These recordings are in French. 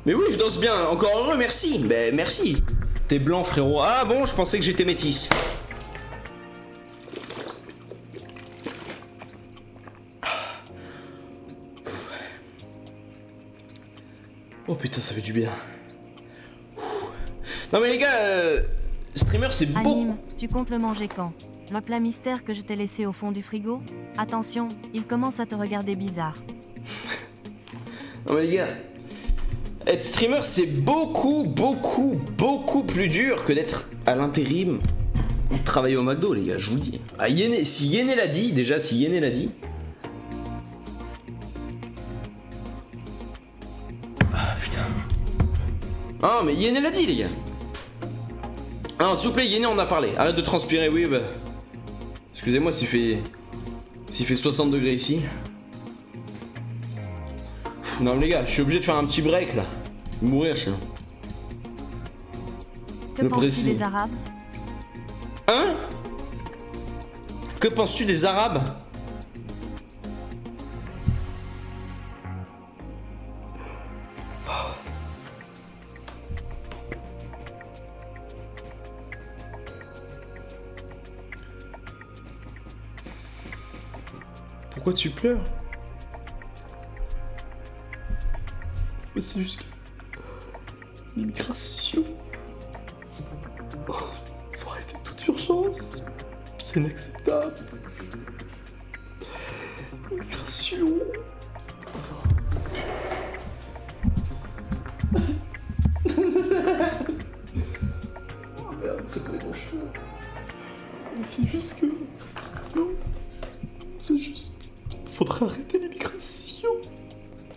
Mais oui, je danse bien, encore heureux, merci. Ben merci. T'es blanc, frérot. Ah bon, je pensais que j'étais métisse. Oh putain, ça fait du bien. Non mais les gars, streamer c'est beau. Anime, tu comptes le manger quand? Le plat mystère que je t'ai laissé au fond du frigo? Attention, il commence à te regarder bizarre. Non mais les gars, être streamer c'est beaucoup plus dur que d'être à l'intérim ou de travailler au McDo les gars, je vous le dis. Ah, Yéné, si Yéné l'a dit, déjà si Yéné l'a dit. Ah putain. Ah mais Yéné l'a dit les gars. Ah s'il vous plaît Yéné on a parlé, arrête de transpirer, oui bah. Excusez-moi s'il fait 60 degrés ici. Non mais les gars, je suis obligé de faire un petit break là. Mourir sinon. Que penses-tu des Arabes? Hein? Que penses-tu des Arabes? Pourquoi tu pleures? Mais c'est juste que... l'immigration... Oh, faut arrêter toute urgence. C'est inacceptable. L'immigration... Oh merde, c'est pas les bons cheveux. Mais c'est juste que... Non. C'est juste... Faudrait arrêter l'immigration.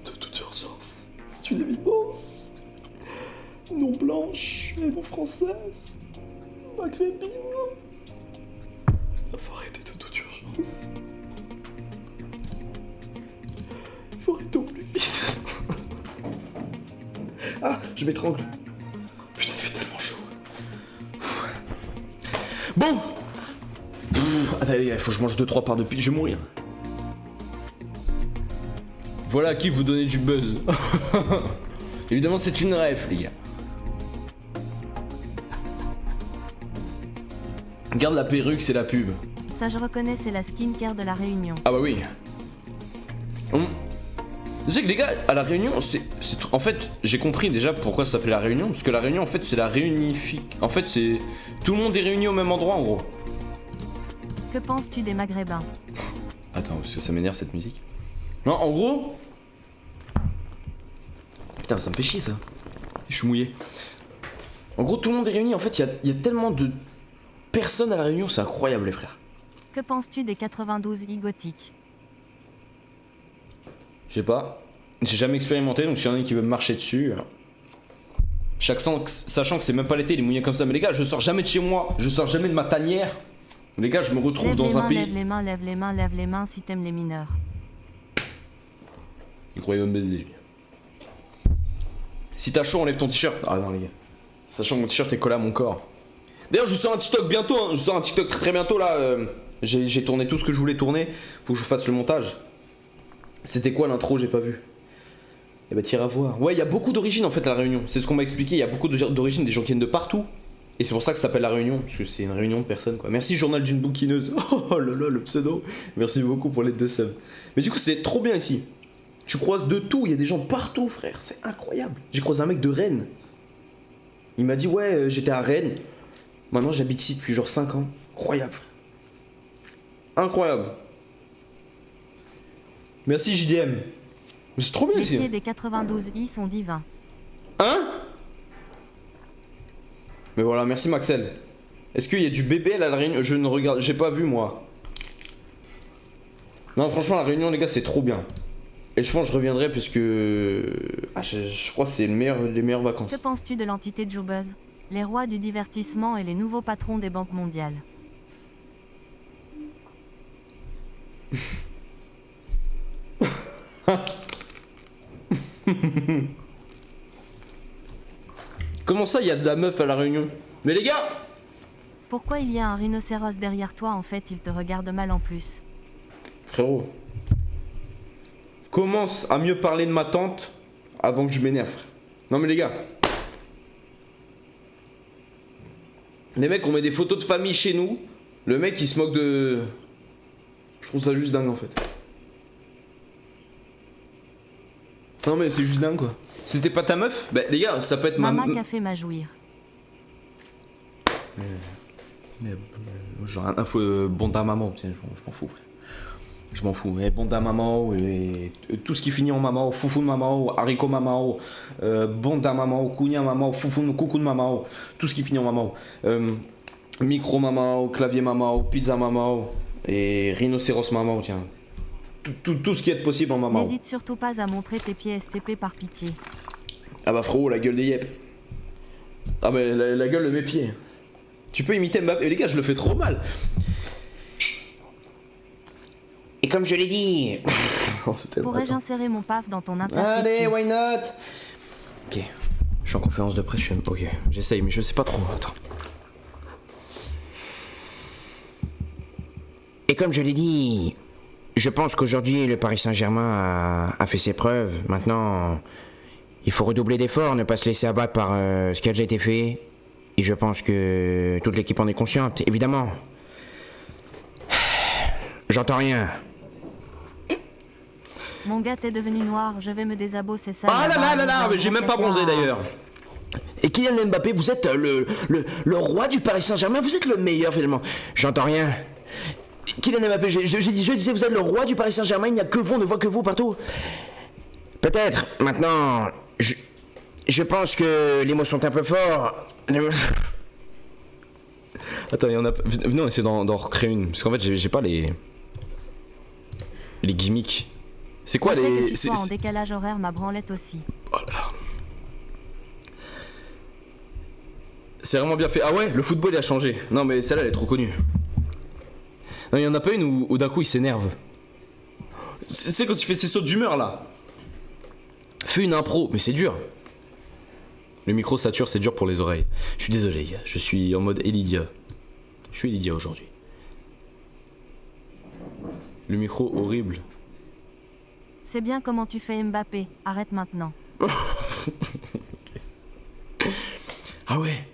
De toute urgence. C'est une évidence. Non blanche et non française. Maghrébine. Faut arrêter de toute urgence. Faut arrêter au plus vite. Ah, je m'étrangle. Putain, il fait tellement chaud. Bon. Attendez les gars, il faut que je mange 2-3 parts de pizza, je vais mourir. Voilà à qui vous donnez du buzz. Évidemment c'est une ref les gars. Regarde la perruque, c'est la pub. Ça je reconnais, c'est la skincare de la Réunion. Ah bah oui. Tu sais que les gars, à la Réunion, c'est en fait, j'ai compris déjà pourquoi ça s'appelait la Réunion. Parce que la Réunion en fait c'est la réunifique. En fait c'est... Tout le monde est réuni au même endroit en gros. Que penses-tu des Maghrébins? Attends, parce que ça m'énerve cette musique. Non, en gros... Putain, ça me fait chier ça. Je suis mouillé. En gros, tout le monde est réuni. En fait, il y a tellement de personnes à la Réunion, c'est incroyable, les frères. Que penses-tu des 92 i gothiques? Je sais pas. J'ai jamais expérimenté, donc s'il y en a qui veut me marcher dessus. Sachant que c'est même pas l'été, il est mouillé comme ça. Mais les gars, je sors jamais de chez moi. Je sors jamais de ma tanière. Les gars, je me retrouve lève dans un pays. Lève les mains, lève les mains, lève les mains si t'aimes les mineurs. Il croyait me baiser, lui. Si t'as chaud, enlève ton t-shirt. Ah non, les gars. Sachant que mon t-shirt est collé à mon corps. D'ailleurs, je sors un TikTok bientôt. Hein. Je sors un TikTok très bientôt là. J'ai tourné tout ce que je voulais tourner. Faut que je fasse le montage. C'était quoi l'intro? J'ai pas vu. Eh bah, t'iras voir. Ouais, il y a beaucoup d'origines en fait à La Réunion. C'est ce qu'on m'a expliqué. Il y a beaucoup d'origines, des gens qui viennent de partout. Et c'est pour ça que ça s'appelle La Réunion. Parce que c'est une réunion de personnes quoi. Merci, journal d'une bouquineuse. Oh là là, le pseudo. Merci beaucoup pour les 2 subs. Mais du coup, c'est trop bien ici. Tu croises de tout, il y a des gens partout, frère. C'est incroyable. J'ai croisé un mec de Rennes. Il m'a dit, ouais, j'étais à Rennes. Maintenant, j'habite ici depuis genre 5 ans. Incroyable, frère. Incroyable. Merci, JDM. Mais c'est trop bien Les ici. pieds des 92 i sont divins. Hein? Mais voilà, merci, Maxel. Est-ce qu'il y a du BBL à la Réunion? Je ne regarde, j'ai pas vu, moi. Non, franchement, la Réunion, les gars, c'est trop bien. Et je pense que je reviendrai puisque... Ah, je crois que c'est les meilleures vacances. Que penses-tu de l'entité Joubuzz? Les rois du divertissement et les nouveaux patrons des banques mondiales. Comment ça, il y a de la meuf à la Réunion? Mais les gars! Pourquoi il y a un rhinocéros derrière toi? En fait, il te regarde mal en plus. Frérot. Commence à mieux parler de ma tante avant que je m'énerve. Non mais les gars. Les mecs, on met des photos de famille chez nous. Le mec, il se moque de... Je trouve ça juste dingue, en fait. Non mais c'est juste dingue, quoi. C'était pas ta meuf? Bah les gars, ça peut être Maman qui a fait m'ajouir. Genre un info bon da maman, tiens, je m'en fous, frère. Je m'en fous. Et bon da maman, et tout ce qui finit en maman, foufou de maman, haricot maman, bon da maman, kounia maman, foufou, coucou de maman, tout ce qui finit en maman. Micro maman, clavier maman, pizza maman, et rhinocéros maman, tiens. Tout ce qui est possible en maman. N'hésite surtout pas à montrer tes pieds STP par pitié. Ah bah frérot, la gueule des yep. Ah bah la gueule de mes pieds. Tu peux imiter Mbappé. Les gars, je le fais trop mal. Et comme je l'ai dit... Oh, pourrais-je insérer mon paf dans ton interfécie? Allez, why not? Ok. Je suis en conférence de presse, je suis... Ok, j'essaye, mais je sais pas trop. Attends. Et comme je l'ai dit, je pense qu'aujourd'hui le Paris Saint-Germain a fait ses preuves. Maintenant, il faut redoubler d'efforts, ne pas se laisser abattre par ce qui a déjà été fait. Et je pense que toute l'équipe en est consciente, évidemment. J'entends rien. Mon gars, t'es devenu noir, je vais me désabosser ça. Ah là là, mais j'ai même pas bronzé d'ailleurs. Et Kylian Mbappé, vous êtes le roi du Paris Saint-Germain, vous êtes le meilleur finalement. J'entends rien. Kylian Mbappé, je disais, vous êtes le roi du Paris Saint-Germain, il n'y a que vous, on ne voit que vous partout. Peut-être, maintenant, je pense que les mots sont un peu forts. Attends, il y en a... Venez, on essaie d'en recréer une. Parce qu'en fait, j'ai pas les gimmicks. C'est quoi les... C'est en décalage horaire, ma branlette aussi. Oh là là. C'est vraiment bien fait. Ah ouais, le football il a changé. Non mais celle-là elle est trop connue. Non, il y en a pas une où d'un coup il s'énerve. C'est quand il fait ses sauts d'humeur là. Fais une impro, mais c'est dur. Le micro sature, c'est dur pour les oreilles. Je suis désolé les gars, je suis en mode Elidia. Je suis Elidia aujourd'hui. Le micro horrible. C'est bien comment tu fais Mbappé, arrête maintenant. Ah ouais.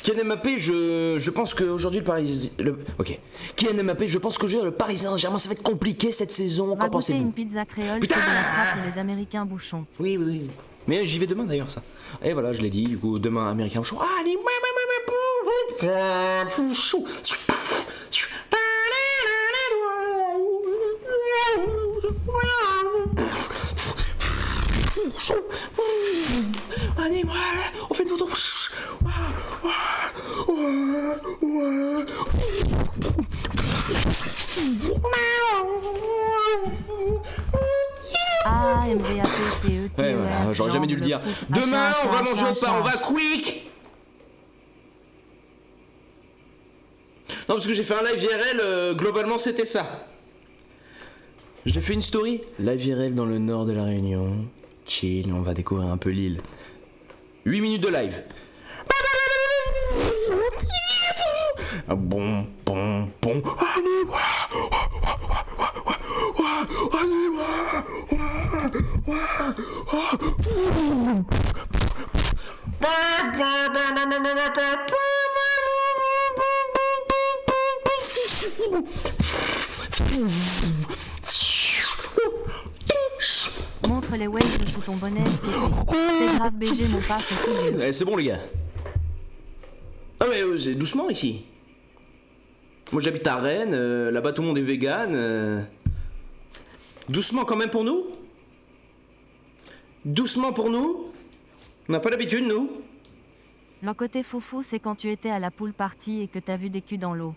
Kylian Mbappé, je pense qu'aujourd'hui le Paris... Ok. Kylian Mbappé, je pense qu'aujourd'hui le Paris Saint-Germain, ça va être compliqué cette saison. Qu'en Ragoûter pensez-vous? une pizza créole, Putain, c'est de la trappe et les Américains bouchons. Oui, oui, oui. Mais j'y vais demain d'ailleurs ça. Et voilà, je l'ai dit, du coup demain américain chaud. Allez, allez, on fait une photo. Ah, MVAPTE. Ouais, voilà, j'aurais jamais dû le dire. Demain, on va manger au pain, on va quick. Non, parce que j'ai fait un live IRL, globalement c'était ça. J'ai fait une story. Live IRL dans le nord de la Réunion. Chill, on va découvrir un peu l'île. 8 minutes de live. Bon. Allez-moi. Montre les waves sous ton bonnet STP. C'est grave BG mon paf et tout. C'est bon les gars. Ah mais c'est doucement ici. Moi j'habite à Rennes, là-bas tout le monde est vegan. Doucement quand même pour nous. Doucement pour nous. On n'a pas l'habitude nous. Le côté foufou, c'est quand tu étais à la pool party et que t'as vu des culs dans l'eau.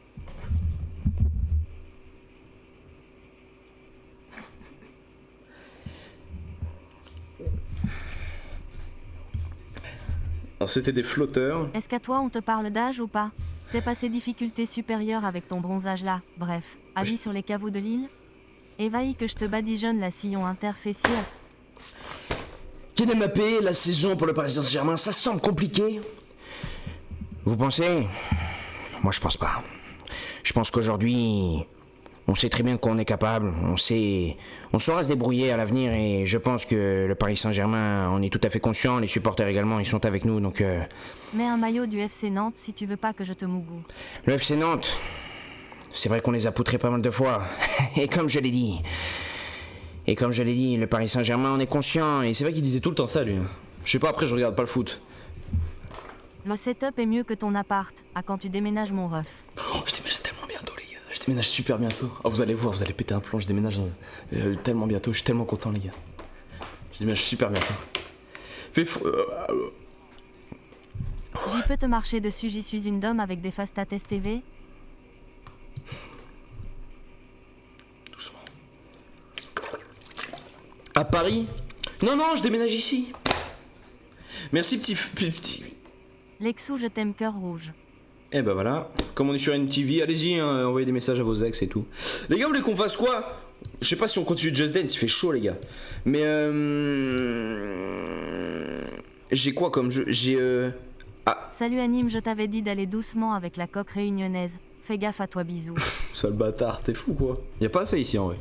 Alors c'était des flotteurs. Est-ce qu'à toi on te parle d'âge ou pas? T'es passé difficulté supérieure avec ton bronzage là. Bref, avis sur les caveaux de l'île? Évaille que je te badigeonne la sillon interfessière. Kylian Mbappé, la saison pour le Paris Saint-Germain, ça semble compliqué. Vous pensez? Moi je pense pas. Je pense qu'aujourd'hui, On sait très bien de quoi on est capable, on saura se débrouiller à l'avenir et je pense que le Paris Saint-Germain en est tout à fait conscient, les supporters également, ils sont avec nous donc... Mets un maillot du FC Nantes si tu veux pas que je te mougoue. Le FC Nantes, c'est vrai qu'on les a poutrés pas mal de fois, et comme je l'ai dit, le Paris Saint-Germain en est conscient et C'est vrai qu'il disait tout le temps ça, lui. Je sais pas, après, je regarde pas le foot. Le setup est mieux que ton appart. À quand tu déménages mon ref. Oh, je déménage tellement bientôt, les gars. Je déménage super bientôt. Oh, vous allez voir, vous allez péter un plomb. Je déménage tellement bientôt. Je suis tellement content, les gars. Je déménage super bientôt. J'y peux te marcher dessus, j'y suis une dame avec des Fastates TV. Doucement. À Paris? Non, non, je déménage ici. Merci, petit... Lexou, je t'aime, cœur rouge. Eh ben voilà, comme on est sur MTV, allez-y, hein, envoyez des messages à vos ex et tout. Les gars, vous voulez qu'on fasse quoi? Je sais pas si on continue Just Dance, il fait chaud, les gars. Mais j'ai quoi comme jeu? Salut Anime, je t'avais dit d'aller doucement avec la coque réunionnaise. Fais gaffe à toi, bisous. Sale bâtard, t'es fou quoi. Y a pas ça ici en vrai.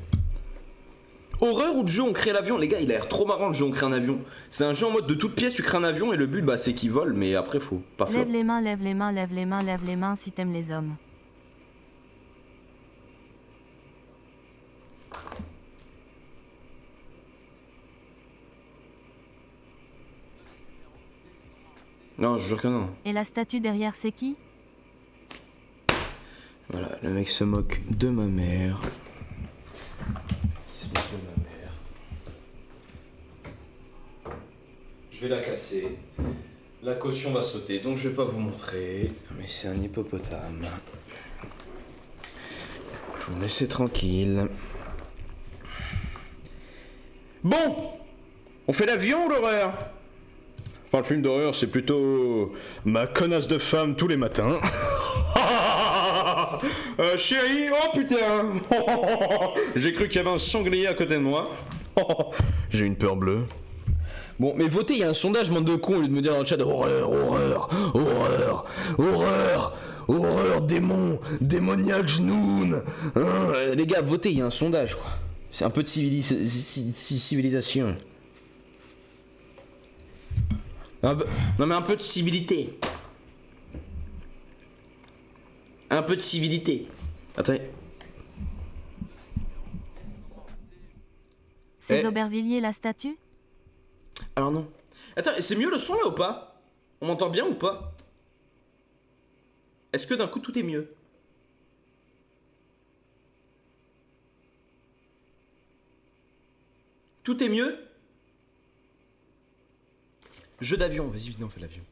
Horreur ou de jeu on crée l'avion? Les gars, il a l'air trop marrant le jeu on crée un avion. C'est un jeu en mode de toute pièce tu crées un avion et le but bah c'est qu'il vole, mais après faut pas faire. Lève les mains, lève les mains, lève les mains, lève les mains si t'aimes les hommes. Non, je jure que non. Et la statue derrière, c'est qui? Voilà, le mec se moque de ma mère. Il se moque de ma mère. Je vais la casser. La caution va sauter, donc je vais pas vous montrer. Mais c'est un hippopotame. Vous me laissez tranquille. Bon! On fait l'avion ou l'horreur? Enfin, le film d'horreur, c'est plutôt ma connasse de femme tous les matins. Chérie, oh putain. J'ai cru qu'il y avait un sanglier à côté de moi. J'ai une peur bleue. Bon, mais votez, il y a un sondage, bande de cons, au lieu de me dire dans le chat horreur, horreur, horreur, horreur, horreur, démon, démoniaque, genoun. Hein, les gars, votez, il y a un sondage, quoi. C'est un peu de civilisation. Non mais un peu de civilité. Un peu de civilité. Attendez. C'est Eh. Aubervilliers la statue? Alors non. Attends, c'est mieux le son là ou pas? On m'entend bien ou pas? Est-ce que d'un coup tout est mieux? Tout est mieux? Jeu d'avion, vas-y, viens, on fait l'avion.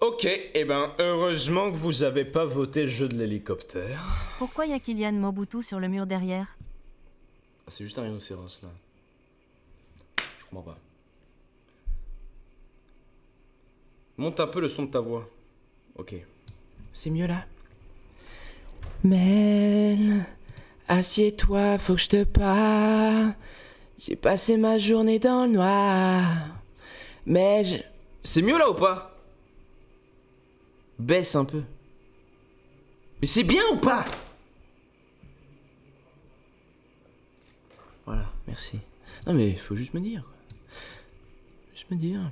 Ok, et ben heureusement que vous avez pas voté le jeu de l'hélicoptère. Pourquoi y a Kylian Mobutu sur le mur derrière? Ah, c'est juste un rhinocéros là. Je comprends pas. Monte un peu le son de ta voix. Ok. C'est mieux là? Mel, assieds-toi, faut que je te parle. J'ai passé ma journée dans le noir. Mais C'est mieux là ou pas? Baisse un peu. Mais c'est bien ou pas? Voilà, merci. Non mais faut juste me dire quoi. Juste me dire.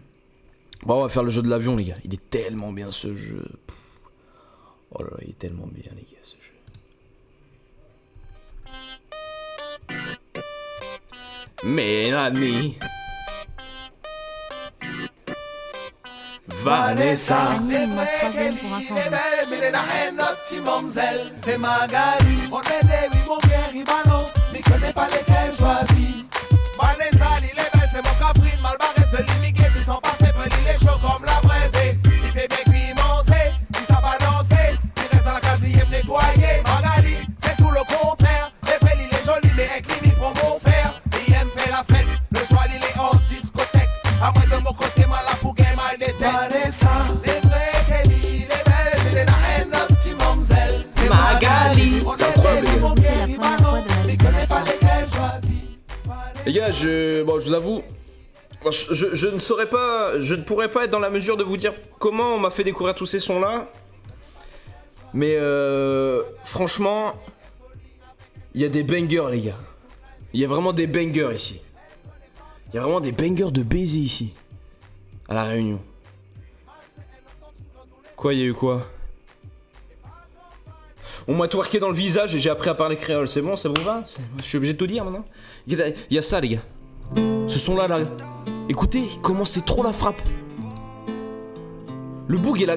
Bon, on va faire le jeu de l'avion les gars. Il est tellement bien ce jeu. Oh là là, il est tellement bien les gars ce jeu. Mélanie. Vanessa. Anime, moi troisième pour incendie. C'est Magali, on est des oui, mon bien, il balance, mais connais pas lesquels choisis. Vanessa, il est belle, c'est mon caprine, mal barré de l'immigré, puis sans passer, il est chaud comme la braise. Il fait bien cuit manger, il s'en va danser, il reste dans la case, il aime nettoyer. Magali, c'est tout le contraire, les belles, il est joli, mais avec lui, il prend mon fer. Il aime faire la fête, le soir, il est hors discothèque. À moi de mon côté, mal là pour gagner mal des têtes. Vanessa, les vrais Kelly, les belles, mais les naines, notre petit mamzelle. C'est Magali, C'est incroyable, les gars. C'est la première fois de la vie. Les gars, je vous avoue, je ne saurais pas, je ne pourrais pas être dans la mesure de vous dire comment on m'a fait découvrir tous ces sons-là. Mais franchement, Il y a des bangers, les gars. Il y a vraiment des bangers ici. Il y a vraiment des bangers de baiser ici. À la Réunion. Quoi, il y a eu quoi? On m'a twerké dans le visage et j'ai appris à parler créole. C'est bon, ça vous va? Je suis obligé de tout dire maintenant. Il y a ça, les gars. Ce son là. Écoutez, comment c'est trop la frappe. Le boug est là.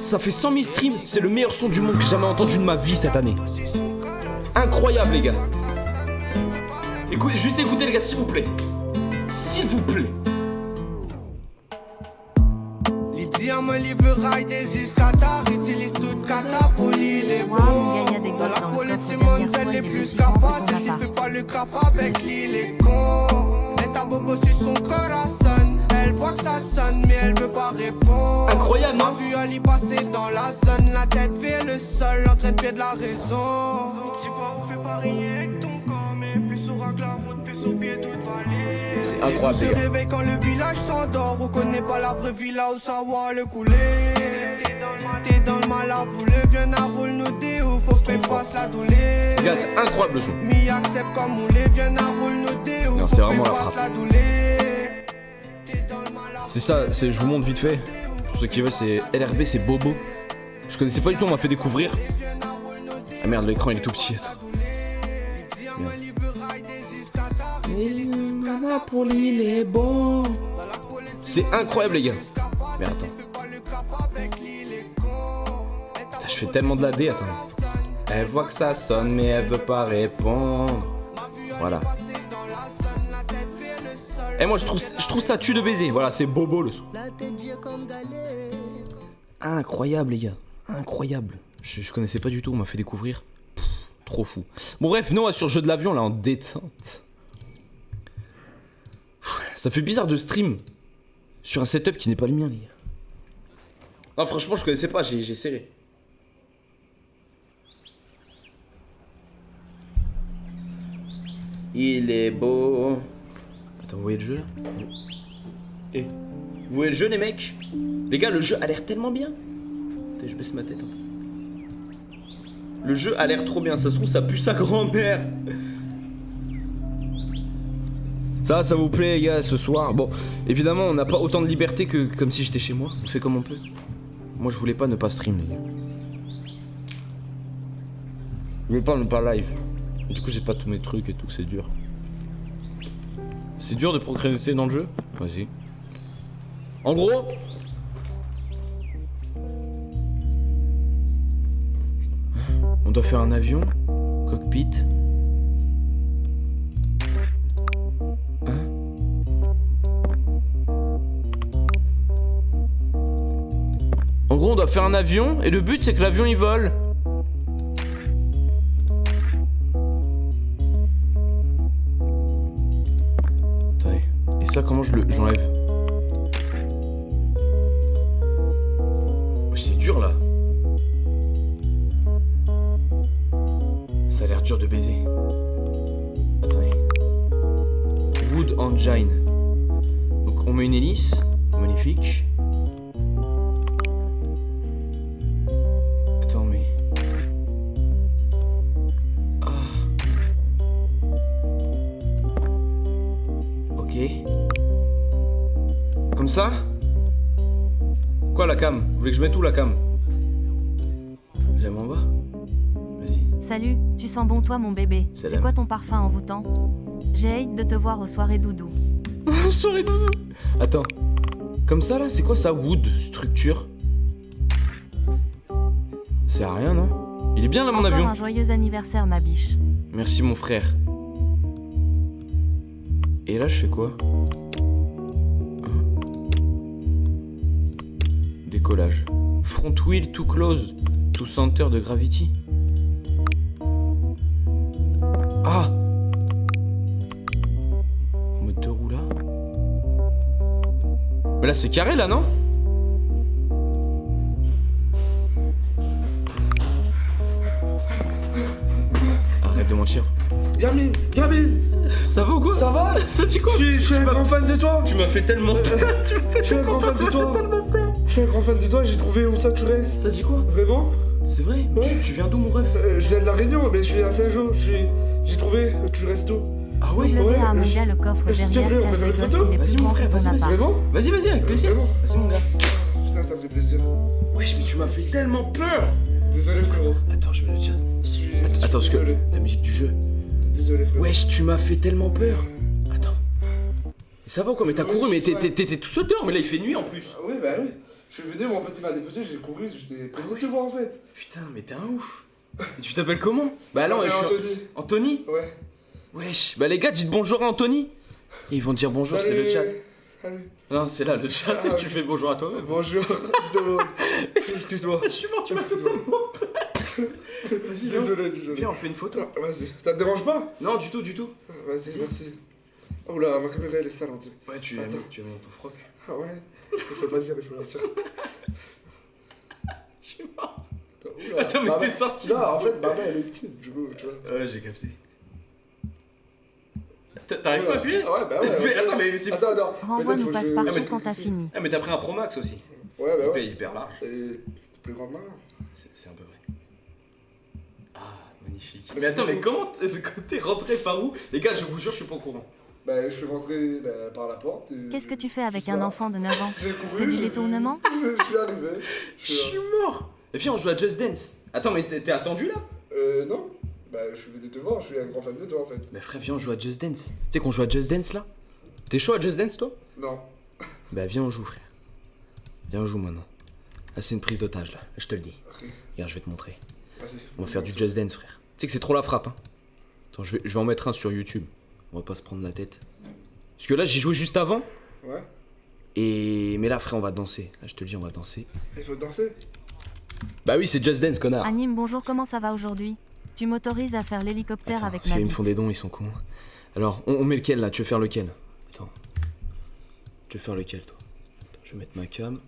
Ça fait 100 000 streams. C'est le meilleur son du monde que j'ai jamais entendu de ma vie cette année. Incroyable, les gars. Juste écoutez, les gars, s'il vous plaît. S'il vous plaît. Les diamants, les verailles des iscatars utilisent toute cata pour les Waouh, bons. il y a des Dans gosses la dans le politique, top, mon c'est-à-dire celle les quoi, plus des capables. gosses Celle dans qui le fait pas le cap avec les cons. Et ta bobo sur son corazon. Elle voit que ça sonne, mais elle veut pas répondre. Incroyable, M'a non? vu Ali passer dans la zone. La tête vers le sol, en train de perdre la raison. Tu vois, on fait pas rien avec ton corps. Mais plus sur que la route, plus au pied toute vallée. C'est incroyable, On les se gars. réveille quand le village s'endort. On connaît pas la vraie vie là où ça va le couler. T'es dans le mal à vouloir, viens à roule nous dé ou faut faire passe la douleur. Les gars, c'est incroyable le son. Mi accepte comme moulé, viens à roule nous dé ou Non, faut c'est vraiment faire la passe frappe. la douleur. T'es dans le mal à C'est ça, je vous montre vite fait. Pour ceux qui veulent, c'est LRB, c'est Bobo. Je connaissais pas du tout, on m'a fait découvrir. Ah merde, l'écran il est tout petit. Attends. Pour l'île est bon. C'est incroyable, les gars. Mais attends. Putain, je fais tellement de la D, attends. Elle voit que ça sonne, mais elle veut pas répondre. Voilà. Et moi, je trouve ça tue de baiser. Voilà, c'est Bobo le son. Incroyable, les gars. Incroyable. Je connaissais pas du tout, on m'a fait découvrir. Pff, trop fou. Bon, bref, nous, on va sur le jeu de l'avion, là, en détente. Ça fait bizarre de stream sur un setup qui n'est pas le mien, les gars. Non, franchement, je connaissais pas, j'ai serré. Il est beau. Attends, vous voyez le jeu là? Eh, vous voyez le jeu, les mecs? Les gars, le jeu a l'air tellement bien. Attends, je baisse ma tête un peu. Le jeu a l'air trop bien, ça se trouve, ça pue sa grand-mère. Ça vous plaît, les gars, ce soir? Bon, évidemment, on n'a pas autant de liberté que comme si j'étais chez moi. On fait comme on peut. Moi, je voulais pas ne pas stream, les gars. Je voulais pas ne pas live. Du coup, j'ai pas tous mes trucs et tout, c'est dur. C'est dur de procréer dans le jeu? Vas-y. En gros... On doit faire un avion. Cockpit. En gros, on doit faire un avion et le but c'est que l'avion il vole. Attendez. Et ça, comment j'enlève? C'est dur là. Ça a l'air dur de baiser. Attendez. Wood engine. Donc on met une hélice. Magnifique. Attends mais... Ah. Ok. Comme ça? Quoi la cam? Vous voulez que je mette où la cam? J'aime en bas. Vas-y. Salut, tu sens bon toi mon bébé. Salam. C'est quoi ton parfum envoûtant? J'ai hâte de te voir aux soirées doudou. Soirée doudou. Attends. Comme ça là, c'est quoi ça? Wood, structure? C'est à rien, non? Il est bien là mon Encore avion. un joyeux anniversaire ma biche. Merci mon frère. Et là je fais quoi? Hein? Décollage. Front wheel too close to center de gravity. Ah! En mode 2 roues là. Mais là c'est carré là, non? Arrête de mentir. Yamil, Ça va ou quoi? ça va? Ça dit quoi? Je suis un grand fan de toi. Tu m'as fait tellement peur. Je suis un grand fan de toi. Je suis un grand fan de toi, j'ai trouvé où ça tu restes. Ça dit quoi? Vraiment? C'est vrai? Ouais. Tu viens d'où mon ref? Je viens de La Réunion, mais je suis à Saint-Jean. J'ai trouvé, tu restes où? Ah ouais? W Ouais, à mon gars, le coffre s'il te derrière plaît, on cache peut faire les une gosses photo? les Vas-y, plus mon grands frère, de ton vas-y, vas-y. appart. Vraiment? Vas-y, avec plaisir. Vraiment? Vas-y mon gars. Putain, ça fait plaisir. Wesh, mais tu m'as fait tellement peur. Désolé frérot. Attends, je mets le chat. Je suis Attends, parce que désolé. la musique du jeu. Désolé frérot. Wesh, tu m'as fait tellement peur. Attends. Ça va ou quoi? Mais t'as couru, mais t'étais tout seul dehors, mais là il fait nuit en plus. Ah oui, bah oui. Je suis venu, mon petit m'a déposé, j'ai couru, j'étais pressé de te voir en fait. Putain, mais t'es un ouf. Et tu t'appelles comment? Bah non, Je je m'appelle suis. Anthony. Anthony? Ouais. Wesh. Bah les gars, dites bonjour à Anthony. Et ils vont te dire bonjour, c'est le chat. Salut. Non, c'est là le chat, Ah, tu fais bonjour à toi-même. Bonjour. Excuse-moi. Je suis mort, tu m'as fait tellement peur. Vas-y, Désolé. viens, on fait une photo. Ah, vas-y, ça te dérange pas? Non, du tout. Vas-y, merci. Oh là, ma caméra elle est sale, on dirait. Ouais, tu Attends. as mis ton froc. Ah ouais? Je peux pas dire, mais je peux le dire. Je suis mort. Oula. Attends, mais Bah, t'es sorti. Non, en fait, ma main elle est petite, du coup, tu vois. Ouais, j'ai capté. T'arrives pas à appuyer? Ah ouais, bah ouais. Mais attends, mais c'est. Attends. Renvoie-nous Peut-être faut que je- passe-partout Ah, mais quand t'as fini. Ah, mais t'as pris un Pro Max aussi. Ouais, bah ouais. Hyper large. Et plus grand main. C'est un peu vrai. Ah, magnifique. Mais Mais attends, c'est mais comment t'es rentré par où? Les gars, je vous jure, je suis pas au courant. Bah, je suis rentré par la porte. Qu'est-ce que tu fais avec je sais un pas. enfant de 9 ans? J'ai C'est couru. du j'ai détournement? Je suis arrivé. Je suis mort. Et puis on joue à Just Dance. Attends, mais t'es attendu là? Non. Bah, je suis venu te voir, je suis un grand fan de toi en fait. Bah frère, viens, on joue à Just Dance. Tu sais qu'on joue à Just Dance là? T'es chaud à Just Dance toi? Non. Bah viens, on joue frère. Viens, on joue maintenant. Là, c'est une prise d'otage là, je te le dis. Ok. Regarde, je vais te montrer. Vas-y. On va faire du Just Dance frère. Tu sais que c'est trop la frappe hein. Attends, je vais en mettre un sur YouTube. On va pas se prendre la tête. Parce que là, j'ai joué juste avant. Ouais. Mais là, frère, on va danser. Là, je te le dis, on va danser. Il faut danser. Bah oui, c'est Just Dance, connard. Anime, bonjour, comment ça va aujourd'hui? Tu m'autorises à faire l'hélicoptère Attends, avec parce ma qu'ils me vie. font des dons, ils sont cons. Alors, on met lequel là? Tu veux faire lequel? Attends. Tu veux faire lequel toi? Attends, je vais mettre ma cam.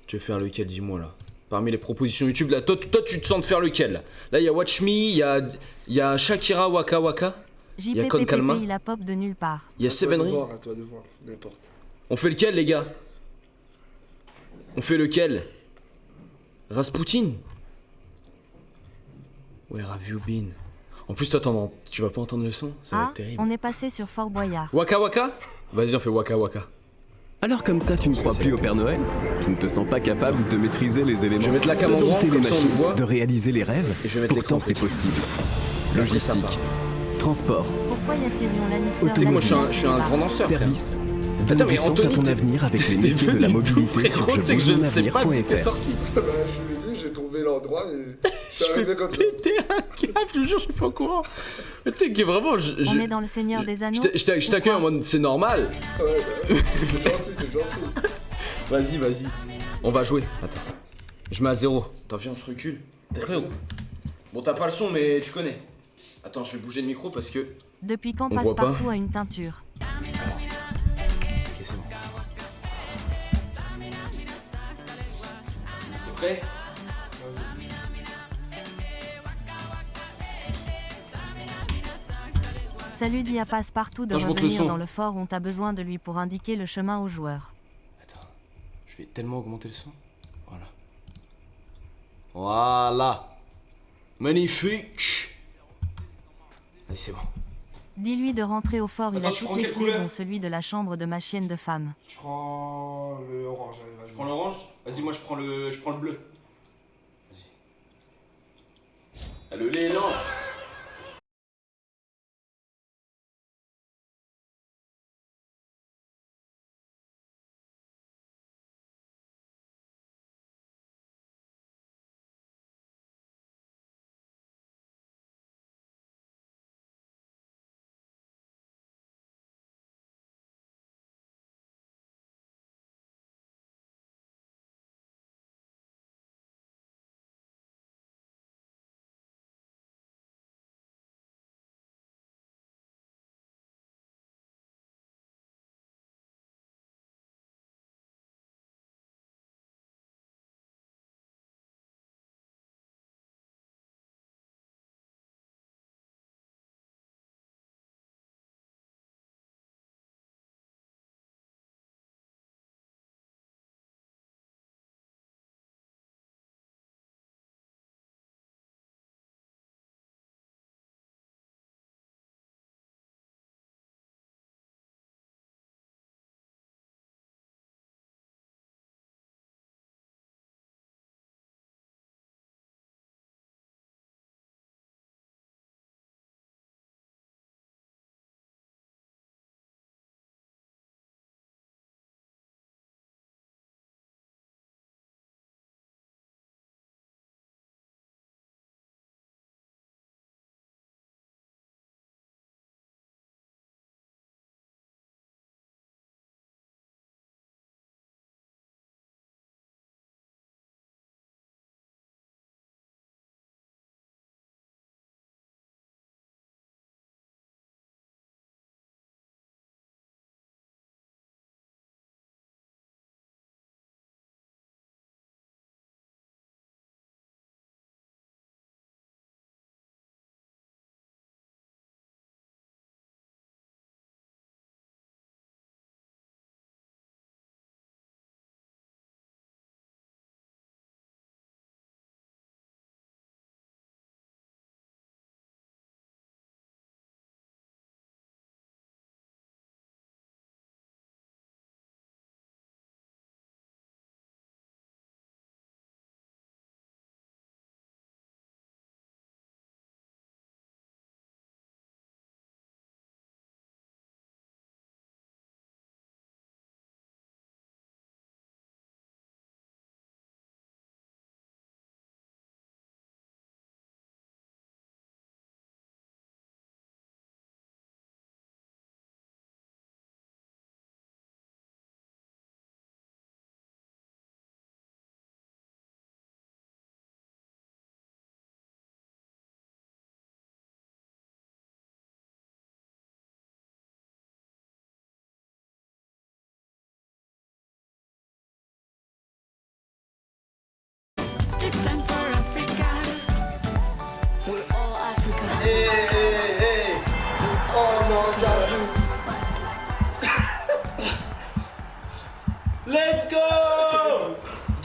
Tu veux faire lequel? Dis-moi là. Parmi les propositions YouTube, là, toi, tu te sens de faire lequel? Là, il y a Watch Me, il y a Shakira Waka Waka. y a Con Calma. il a pop de nulle part. Il y a Sevenry. À toi de voir, n'importe. On fait lequel, les gars? On fait lequel? Rasputin? Where have you been? En plus, toi, tu vas pas entendre le son? Ça va Ah, être terrible. on est passé sur Fort Boyard. Waka Waka? Vas-y, on fait Waka Waka. Alors comme ça, tu ne crois plus au Père Noël? Tu ne te sens pas capable de maîtriser les éléments, Je vais mettre la cam en de grand, dompter comme les ça on machines, nous voit. de réaliser les rêves? Et je vais mettre Pourtant, l'écran c'est possible. Après, ça Logistique, part. transport, Pourquoi y a Tyrion Lannister? Tu sais que moi, je suis un grand danseur, frère. service. Attends, Donne mais du sens Anthony, à ton t'es- avenir avec les T'es métiers de la venu d'où, mobilité sur frérot? C'est que je ne sais pas d'où t'es jebonjournavenir.fr. sorti. Bah, je suis venu, j'ai trouvé l'endroit et je suis Je arrivé vais comme ça. péter un câble, je te jure, je suis pas au courant. Tu sais que vraiment, On est dans le Seigneur des Anneaux. je t'accueille en mode c'est normal. Ouais, bah, c'est gentil, c'est gentil. Vas-y. On va jouer. Attends. Je mets à 0. Attends, viens, on se recule. T'es prêt ou? Bon, t'as pas le son, mais tu connais. Attends, je vais bouger le micro parce que. Depuis quand On voit pas. passe-partout a une teinture? Ok, c'est bon. T'es prêt? Salut, dis à passe-partout de Attends, je monte le revenir son. dans le fort, on t'a besoin de lui pour indiquer le chemin aux joueurs. Attends, je vais tellement augmenter le son. Voilà. Magnifique. Vas-y, c'est bon. Dis-lui de rentrer au fort, il Attends, a tu toutes prends les quelle clés, couleur? dont celui de la chambre de ma chienne de femme. Je prends le orange, allez, vas-y. Tu prends l'orange? Vas-y, moi je prends le bleu. Vas-y. Ah, le lait, non.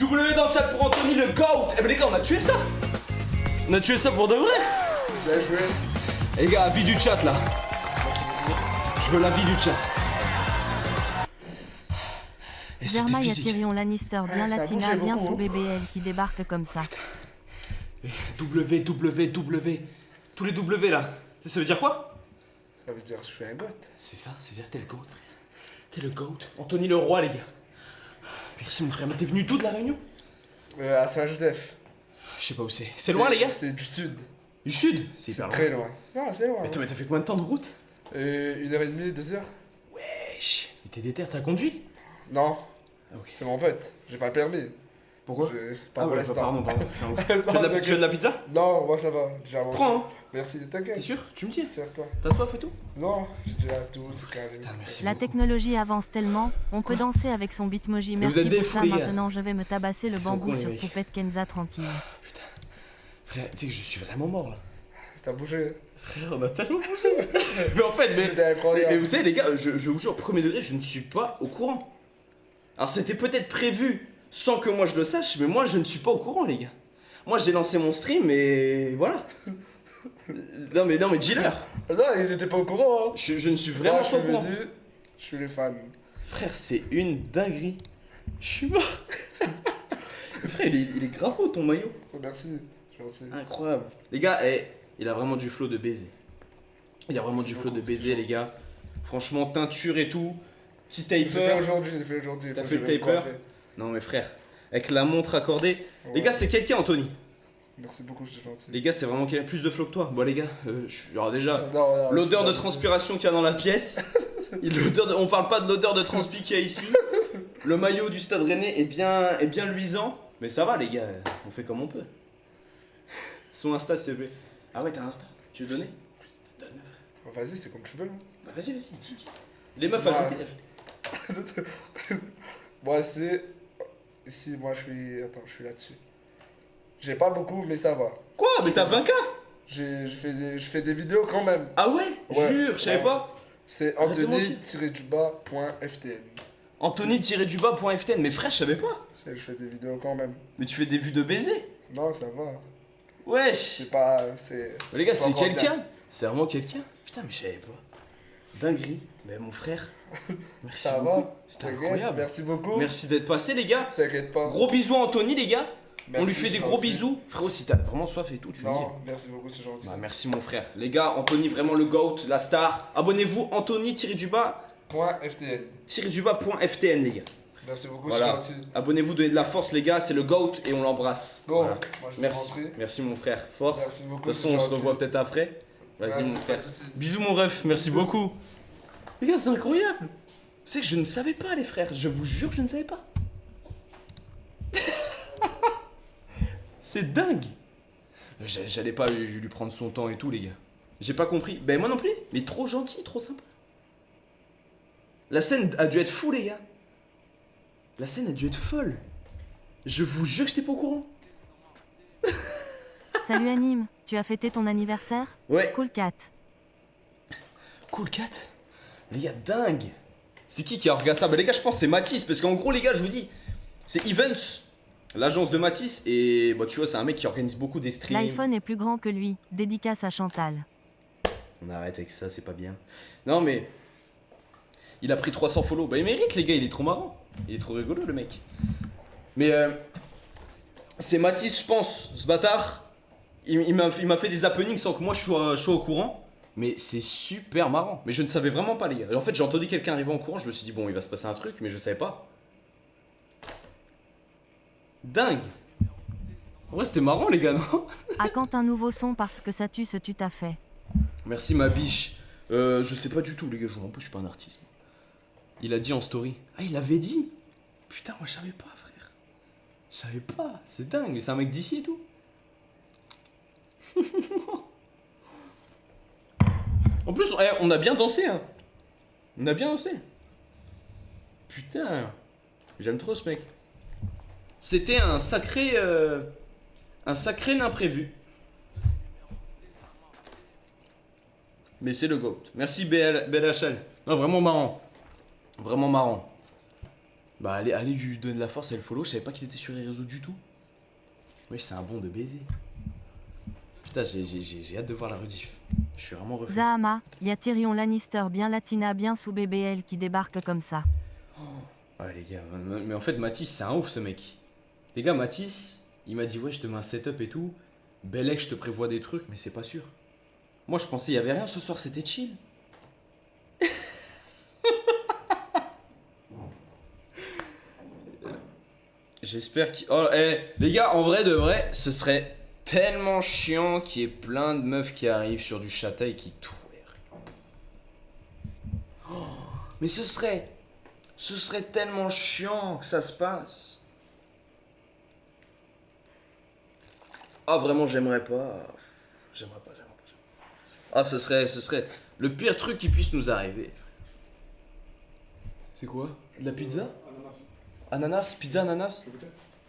W dans le chat pour Anthony le GOAT. Eh ben les gars, on a tué ça. On a tué ça pour de vrai. Bien joué. Les gars, avis du chat là. Je veux l'avis du chat. Et c'était Zermaï à physique. Tyrion Lannister, bien ça a latina, bougé bien beaucoup, sous hein. BBL qui débarque comme ça. W. Tous les W là. Ça veut dire quoi? Ça veut dire que je suis un goth. C'est ça, c'est-à-dire t'es le GOAT, frère. T'es le GOAT. Anthony le roi, les gars. Merci, mon frère. Mais t'es venu d'où de la Réunion? À Saint-Joseph. Je sais pas où c'est. C'est loin, les gars? C'est du sud. Du sud? C'est hyper Très loin. Non, c'est loin. Mais t'as fait combien de temps de route? 1h30, 2h. Wesh. Mais t'es déter, t'as conduit? Non, Ah, ok. c'est mon pote. J'ai pas le permis. Pourquoi? Pas Ah pour ouais, l'instant. pardon. Je suis un ouf. Non, Tu veux de la pizza? Non, moi ça va. Déjà mangé. Prends, hein. Merci, T'es t'inquiète. sûr? Tu me dis? Certain. T'as soif et tout? Non, j'ai déjà tout, c'est carré. Putain, merci. La technologie avance tellement, on peut danser avec son bitmoji. Mais vous êtes Merci des pour ça, fous, les gars. maintenant je vais me tabasser le Ils sont bambou cons, les sur mecs. Poupette Kenza tranquille. Frère, tu sais que je suis vraiment mort là. T'as bougé. Frère, on a tellement bougé. Mais en fait, C'était incroyable. mais vous savez, les gars, je vous jure, premier degré, je ne suis pas au courant. Alors, c'était peut-être prévu sans que moi je le sache, mais moi je ne suis pas au courant, les gars. Moi j'ai lancé mon stream et voilà. Non, mais dealer. Non, il était pas au courant. Hein. Je ne suis Moi, vraiment je pas au suis courant. venu, je suis les fans. Frère, c'est une dinguerie. Je suis mort. Frère, il est grave haut ton maillot. Oh, merci, gentil. Incroyable. Les gars, il a vraiment du flow de baiser. Il a vraiment Merci du flow de beaucoup, baiser, c'est les gars. Franchement, teinture et tout. Petit J'ai fait taper. aujourd'hui, j'ai fait aujourd'hui. T'as faut fait que le je me taper? coiffe. Non, mais frère, avec la montre accordée. Les Ouais. gars, c'est quelqu'un, Anthony. Merci beaucoup, c'est gentil. Les gars, c'est vraiment quelqu'un. Plus de flow que toi. Bon, les gars, alors déjà, Non, l'odeur de non, transpiration qu'il y a dans la pièce. On parle pas de l'odeur de transpi qu'il y a ici. Le maillot du Stade Rennais est bien luisant. Mais ça va, les gars, on fait comme on peut. Son Insta, s'il te plaît. Ah ouais, t'as un Insta. Tu veux donner? Donne-le, frère. Vas-y, c'est comme tu veux. Bah, vas-y, dis. Les meufs, Ouais. ajoutez. Moi, c'est. Ici, moi, je suis. Attends, je suis là-dessus. J'ai pas beaucoup, mais ça va. Quoi? Mais t'as 20K? Je fais des vidéos quand même. Ah ouais? Ouais. Jure, je savais Ouais. pas. C'est Arrête de mentir. anthony-du-bas.ftn. Anthony-du-bas.ftn. Mais frère, je savais pas. Je fais des vidéos quand même. Mais tu fais des vues de baiser. Non, ça va. Wesh. C'est pas. C'est. Mais les gars, pas c'est encore quelqu'un. bien. C'est vraiment quelqu'un. Putain, mais je savais pas. Dinguerie. Mais mon frère. Merci Ça beaucoup. va. C'était T'inquiète, incroyable. Merci beaucoup. Merci d'être passé, les gars. T'inquiète pas. Gros bisous à Anthony, les gars. On Merci, lui fait des c'est gros gentil. bisous. Frérot, si t'as vraiment soif et tout, tu me dis. Non, merci beaucoup, c'est gentil. Bah, merci, mon frère. Les gars, Anthony, vraiment le GOAT, la star. Abonnez-vous, Anthony-du-bas.ftn, les gars. Merci beaucoup, Voilà. c'est gentil. Abonnez-vous, donnez de la force, les gars. C'est le GOAT et on l'embrasse. Bon, Voilà. moi je vais Merci. rentrer. Merci, mon frère. Force. Merci beaucoup, De toute façon, c'est on se gentil. revoit peut-être après. Vas-y, Merci, mon pas frère. de soucis. Bisous, mon ref. Merci beaucoup. Les gars, c'est incroyable. C'est que je ne savais pas, les frères. Je vous jure, je ne savais pas. C'est dingue. J'allais pas lui prendre son temps et tout, les gars. J'ai pas compris. Ben, moi non plus. Mais trop gentil, trop sympa. La scène a dû être fou, les gars. La scène a dû être folle. Je vous jure que j'étais pas au courant. Salut Anime, tu as fêté ton anniversaire? Ouais. Cool cat. Cool cat. Les gars, dingue. C'est qui a organisé ça? Bah les gars, je pense que c'est Matisse. Parce qu'en gros, les gars, je vous dis, c'est Events, l'agence de Matisse. Et bah tu vois, c'est un mec qui organise beaucoup des streams. L'iPhone est plus grand que lui. Dédicace à Chantal. On arrête avec ça, c'est pas bien. Non mais, il a pris 300 follow. Bah il mérite, les gars, il est trop marrant. Il est trop rigolo, le mec. Mais c'est Matisse, je pense, ce bâtard. Il m'a fait des happenings sans que moi je sois au courant. Mais c'est super marrant. Mais je ne savais vraiment pas, les gars. En fait, j'ai entendu quelqu'un arriver en courant. Je me suis dit, bon, il va se passer un truc, mais je savais pas. Dingue. En vrai, c'était marrant, les gars, non? À quand un nouveau son parce que ça tue ce tu t'as fait. Merci, ma biche. Je sais pas du tout, les gars. Je je suis pas un artiste. Il a dit en story. Ah, il avait dit. Putain, moi, je savais pas, frère. Je savais pas. C'est dingue. Mais c'est un mec d'ici et tout. En plus, on a bien dansé, hein. On a bien dansé. Putain. J'aime trop ce mec. C'était un sacré imprévu. Mais c'est le GOAT. Merci BLHL. Non, vraiment marrant. Vraiment marrant. Bah allez lui donner de la force et le follow, je savais pas qu'il était sur les réseaux du tout. Wesh, c'est un bon de baiser. Putain, j'ai hâte de voir la rediff. Je suis vraiment refait. Zahama, y a Tyrion Lannister bien latina bien sous BBL qui débarque comme ça. Ouais les gars, mais en fait Mathis c'est un ouf ce mec. Les gars, Mathis, il m'a dit ouais je te mets un setup et tout. Belek je te prévois des trucs mais c'est pas sûr. Moi je pensais il y avait rien ce soir, c'était chill. J'espère qu'il... Oh les gars, en vrai de vrai, ce serait tellement chiant qu'il y ait plein de meufs qui arrivent sur du chata et qui twerk. Oh, mais ce serait tellement chiant que ça se passe. Ah vraiment j'aimerais pas. J'aimerais pas. Ah ce serait le pire truc qui puisse nous arriver. C'est quoi? De la pizza? Ananas? Pizza ananas?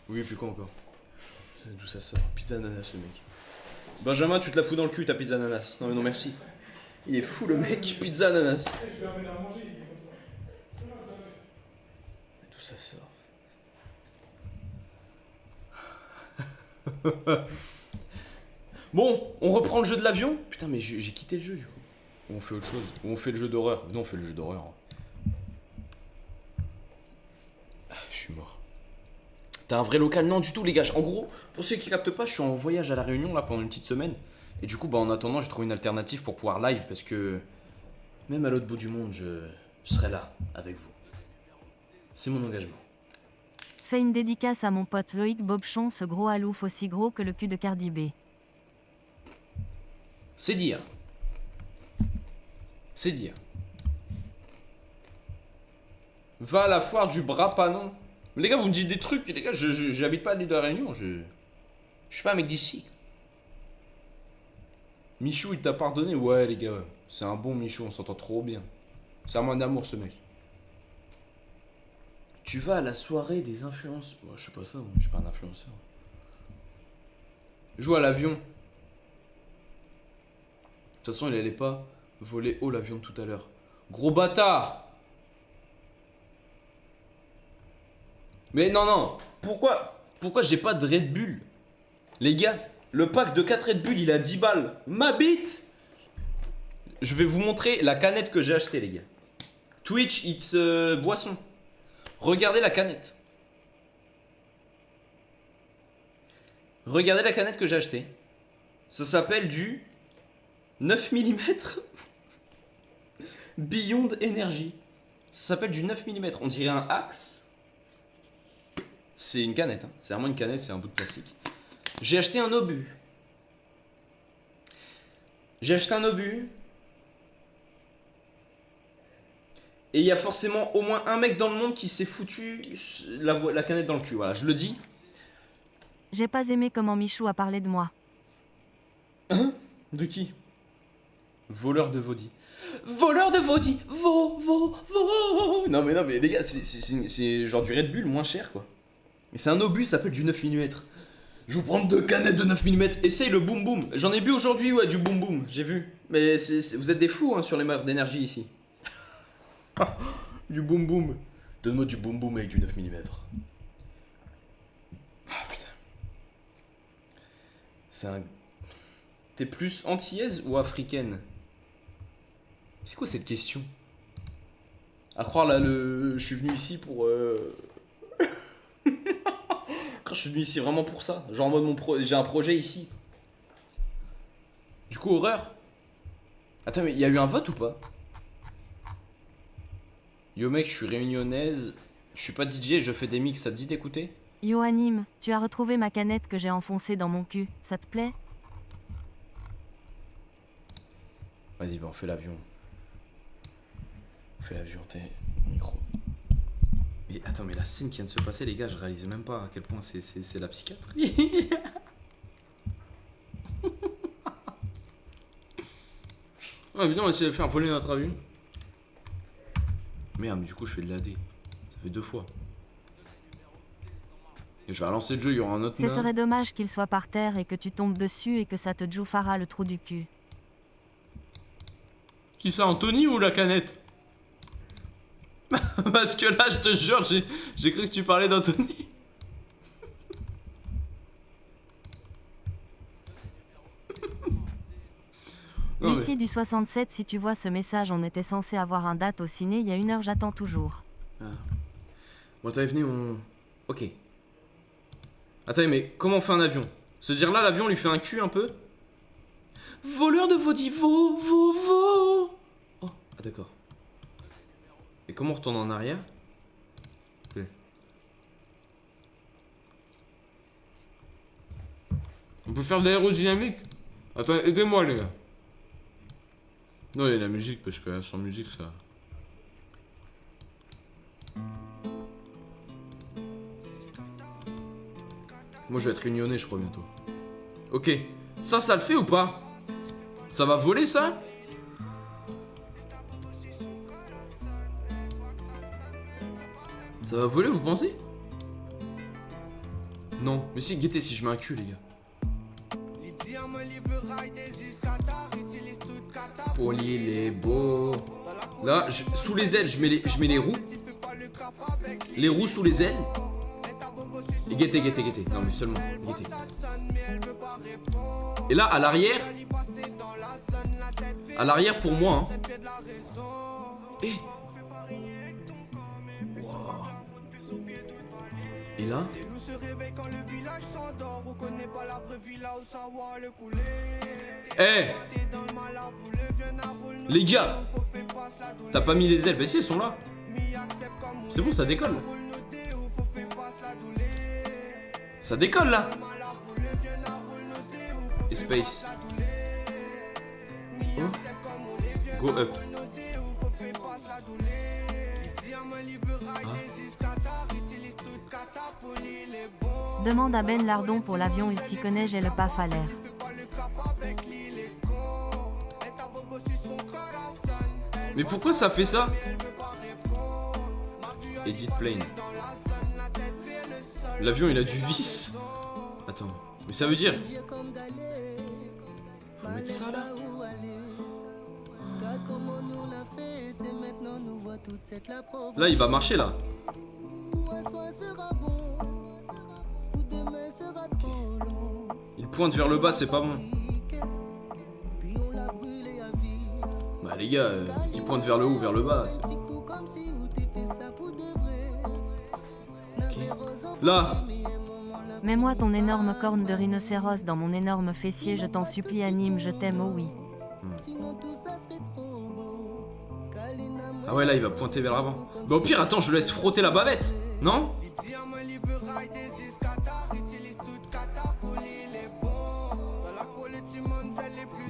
Oui, puis quoi encore? D'où ça sort? Pizza ananas le mec. Benjamin, tu te la fous dans le cul ta pizza ananas. Non mais non merci. Il est fou le mec, pizza ananas. Je vais amener à manger, il dit comme ça. D'où ça sort? Bon, on reprend le jeu de l'avion? Putain mais j'ai quitté le jeu du coup. Ou on fait autre chose? Ou on fait le jeu d'horreur? Venez on fait le jeu d'horreur. Je suis mort. T'as un vrai local? Non du tout les gars. En gros, pour ceux qui captent pas, je suis en voyage à la Réunion là pendant une petite semaine. Et du coup bah en attendant j'ai trouvé une alternative pour pouvoir live parce que même à l'autre bout du monde je serai là avec vous. C'est mon engagement. Fais une dédicace à mon pote Loïc Bobchon, ce gros alouf aussi gros que le cul de Cardi B. C'est dire. C'est dire. Va à la foire du Brapanon. Les gars, vous me dites des trucs, les gars, j'habite pas à l'île de la Réunion, je suis pas un mec d'ici. Michou, il t'a pardonné? Ouais, les gars, c'est un bon Michou, on s'entend trop bien. C'est un amour, ce mec. Tu vas à la soirée des influenceurs? Moi, je sais pas ça, moi, je suis pas un influenceur. Joue à l'avion. De toute façon, il allait pas voler haut l'avion de tout à l'heure. Gros bâtard! Mais non, pourquoi j'ai pas de Red Bull? Les gars, le pack de 4 Red Bull, il est à 10 balles. Ma bite! Je vais vous montrer la canette que j'ai achetée, les gars. Twitch, it's boisson. Regardez la canette. Regardez la canette que j'ai achetée. Ça s'appelle du 9 mm Beyond Energy. Ça s'appelle du 9 mm. On dirait un axe. C'est une canette, hein. C'est vraiment une canette, c'est un bout de plastique. J'ai acheté un obus. Et il y a forcément au moins un mec dans le monde qui s'est foutu la canette dans le cul. Voilà, je le dis. J'ai pas aimé comment Michou a parlé de moi. Hein? De qui? Voleur de Vaudi. Voleur de Vaudi. Vo. Non mais les gars, c'est genre du Red Bull moins cher quoi. Mais c'est un obus, ça s'appelle du 9 mm. Je vous prends 2 canettes de 9 mm. Essaye le boum boum. J'en ai bu aujourd'hui, ouais, du boum boum, j'ai vu. Mais vous êtes des fous hein, sur les marques d'énergie ici. Du boum boum. Donne-moi du boum boum avec du 9 mm. Ah putain. C'est un... T'es plus antillaise ou africaine? C'est quoi cette question? À croire là, je suis venu ici pour... Quand je suis venu ici vraiment pour ça. Genre en mode j'ai un projet ici. Du coup, horreur. Attends, mais il y a eu un vote ou pas? Yo mec, je suis réunionnaise. Je suis pas DJ, je fais des mix, ça te dit d'écouter? Yo Anime, tu as retrouvé ma canette que j'ai enfoncée dans mon cul. Ça te plaît? Vas-y, bah on fait l'avion. On fait l'avion, t'es micro. Mais attends, mais la scène qui vient de se passer, les gars, je réalise même pas à quel point c'est la psychiatrie. Ah, évidemment, on essaie de faire voler notre avion. Merde, mais du coup, je fais de l'AD. Ça fait 2 fois. Et je vais relancer le jeu, il y aura un autre Ce nain. serait dommage qu'il soit par terre et que tu tombes dessus et que ça te jouffara le trou du cul. Qui ça, Anthony ou la canette? Parce que là, je te jure, j'ai cru que tu parlais d'Anthony. Non, Lucie du 67, si tu vois ce message, on était censé avoir un date au ciné, il y a 1 heure, j'attends toujours. Ah. Bon, t'avais venu, on... Ok. Attendez, mais comment on fait un avion? Se dire là, l'avion lui fait un cul un peu? Voleur de Vaudivo, Oh, ah d'accord. Et comment on retourne en arrière? Ok. On peut faire de l'aérodynamique? Attendez, aidez-moi les gars. Non, il y a la musique, parce que sans musique, ça... Moi, je vais être réunionnais, je crois, bientôt. Ok. Ça le fait ou pas? Ça va voler, ça? Ça va voler, vous pensez? Non. Mais si, guettez, si je mets un cul, les gars. Poli, les beaux. Là, sous les ailes, je mets les roues. Les roues sous les ailes. Et guettez. Non, mais seulement, guettez. Et là, à l'arrière. À l'arrière pour moi, hein. Et... Wow. Et là. Eh, les gars, t'as pas mis les ailes? Bah si, elles sont là. C'est bon, ça décolle. Ça décolle là. Et space. Oh. Go up. Ah. Demande à Ben Lardon pour l'avion, il s'y connaît, j'ai le paf à l'air. Mais pourquoi ça fait ça? Edit plane. L'avion il a du vis. Attends, mais ça veut dire... Faut mettre ça là. Là il va marcher là. Il pointe vers le bas, c'est pas bon. Bah les gars, il pointe vers le haut, vers le bas. Okay. Là. Mets-moi ton énorme corne de rhinocéros dans mon énorme fessier, je t'en supplie anime, je t'aime, oh oui. Ah ouais là il va pointer vers l'avant. Bah au pire attends je laisse frotter la bavette. Non?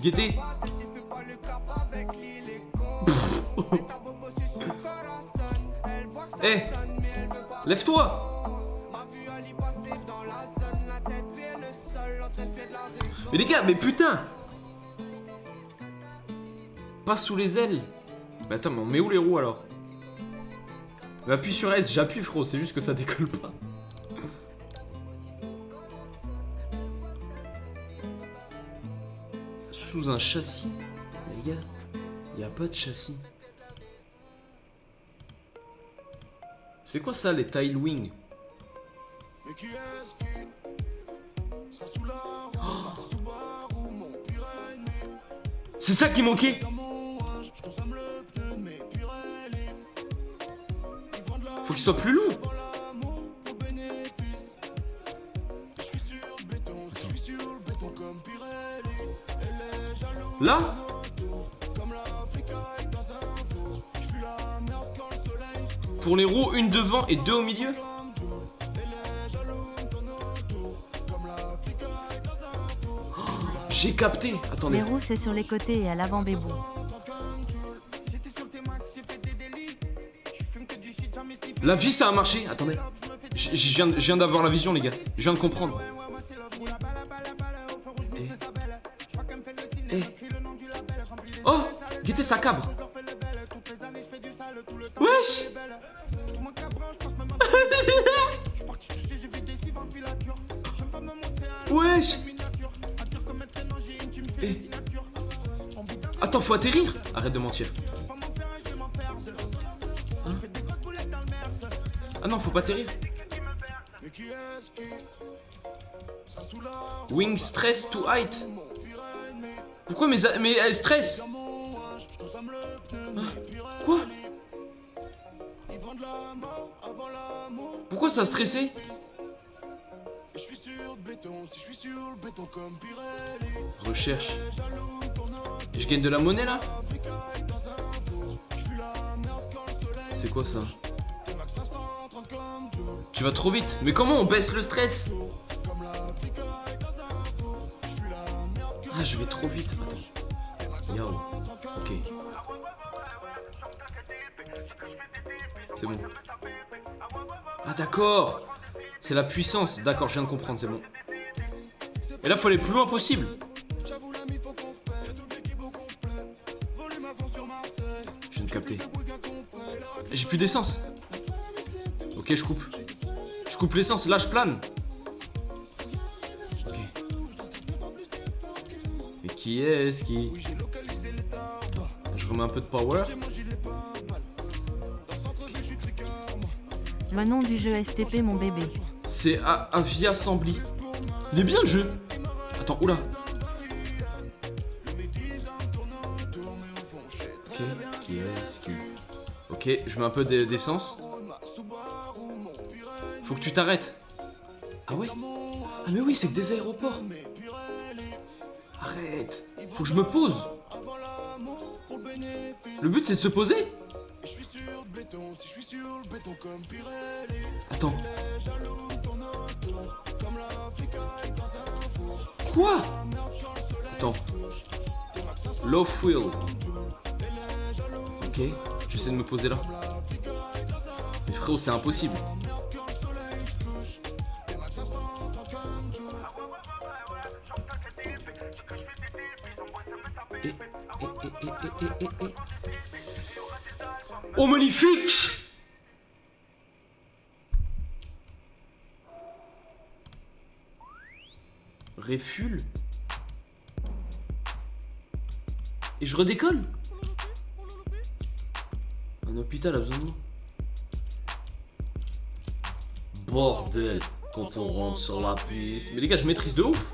Guettez. Eh, lève-toi. Mais les gars, mais putain. Pas sous les ailes. Mais attends, mais on met où les roues alors? Mais appuie sur S, j'appuie frérot, c'est juste que ça décolle pas. Sous un châssis? Les gars, y a pas de châssis. C'est quoi ça les tail wings? Oh. C'est ça qui manquait. Faut qu'il soit plus long. Là. Pour les roues, une devant et deux au milieu. Oh, j'ai capté. Attendez. Les roues c'est sur les côtés et à l'avant des bouts. La vie ça a marché. Attendez. Je viens d'avoir la vision les gars. Je viens de comprendre. Oh, guettez sa cabre. Wesh. Wesh. Attends, faut atterrir. Arrête de mentir. Hein? Ah non, faut pas atterrir. Wing stress to height. Pourquoi mais elle stresse? Quoi? Pourquoi ça a stressé? Recherche. Et je gagne de la monnaie là? C'est quoi ça? Tu vas trop vite. Mais comment on baisse le stress? Ah, je vais trop vite. Attends. Yo. Ok. C'est bon. Ah d'accord. C'est la puissance. D'accord, je viens de comprendre, c'est bon. Et là, faut aller le plus loin possible. Je viens de capter. J'ai plus d'essence. Ok, je coupe. Je coupe l'essence, là je plane. Ok. Et qui est-ce qui... Je remets un peu de power. Le nom du jeu STP, mon bébé. C'est un via Assembly. Il est bien le jeu. Attends, oula. Ok, qui est-ce qui... Ok, je mets un peu d'essence. Faut que tu t'arrêtes. Ah ouais? Ah mais oui, c'est que des aéroports. Arrête. Faut que je me pose. Le but c'est de se poser. Attends. Quoi? Attends. Low fuel. Ok, j'essaie de me poser là. Mais frérot, c'est impossible. Oh magnifique! Refuel. Et je redécolle. Un hôpital a besoin de moi. Bordel, quand on rentre sur la piste. Mais les gars, je maîtrise de ouf.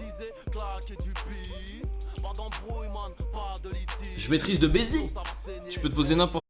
Je maîtrise de baiser. Tu peux te poser n'importe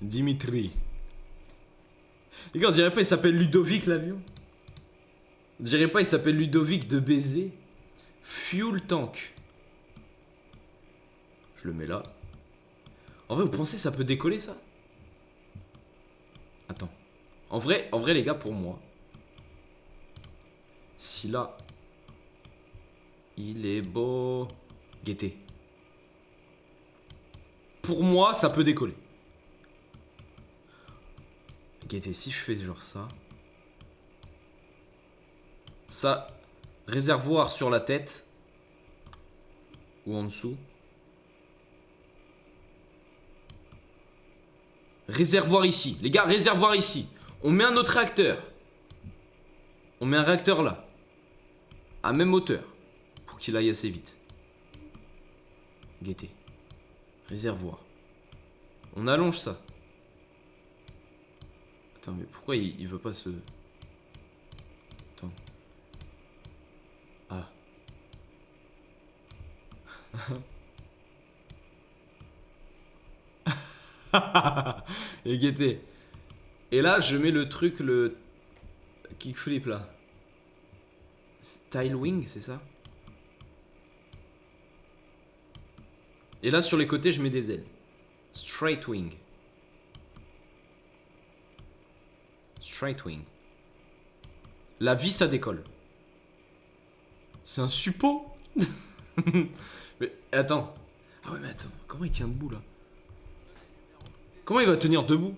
Dimitri. Les gars, on dirait pas il s'appelle Ludovic l'avion. On dirait pas il s'appelle Ludovic de baiser. Fuel tank. Je le mets là. En vrai, vous pensez ça peut décoller ça? Attends. En vrai les gars, pour moi, si là, il est beau. Guettez. Pour moi, ça peut décoller. Guettez, si je fais genre ça. Ça, réservoir sur la tête. Ou en dessous. Réservoir ici. Les gars, réservoir ici. On met un autre réacteur. On met un réacteur là. À même hauteur. Pour qu'il aille assez vite. Guettez. Réservoir. On allonge ça. Attends, mais pourquoi il veut pas se... Attends. Ah. Et guettez. Et là, je mets le truc, le kickflip là. Style wing, c'est ça? Et là, sur les côtés, je mets des ailes. Straight wing. Straight wing. La vis, ça décolle. C'est un suppôt. Mais attends. Ah ouais, mais attends. Comment il tient debout là? Comment il va tenir debout?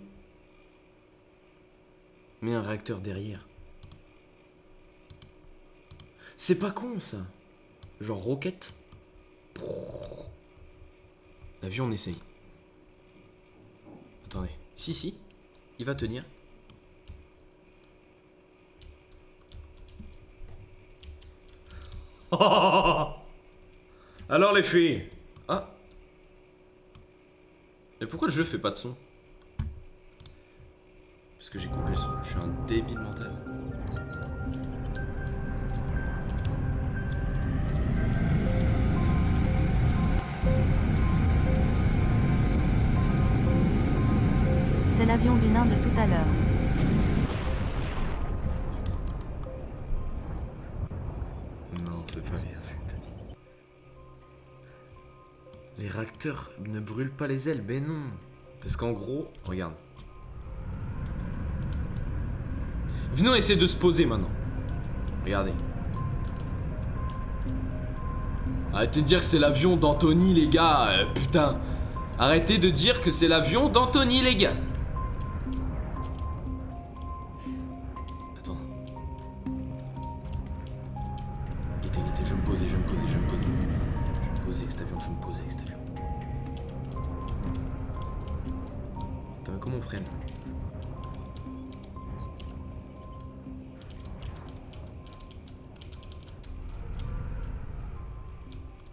Mets un réacteur derrière. C'est pas con ça. Genre roquette. L'avion, on essaye. Attendez. Si. Il va tenir. Alors les filles. Ah. Mais pourquoi le jeu fait pas de son? Parce que j'ai coupé le son. Je suis un débile mental. C'est l'avion du nain de tout à l'heure. Non, c'est pas bien ce que t'as dit. Les réacteurs ne brûlent pas les ailes, mais non. Parce qu'en gros, regarde. Venez, on essaie de se poser maintenant. Regardez. Arrêtez de dire que c'est l'avion d'Anthony, les gars. Putain. Arrêtez de dire que c'est l'avion d'Anthony, les gars. Attends. Guettez, je vais me poser. Je vais me poser avec cet avion, Attends, mais comment on freine?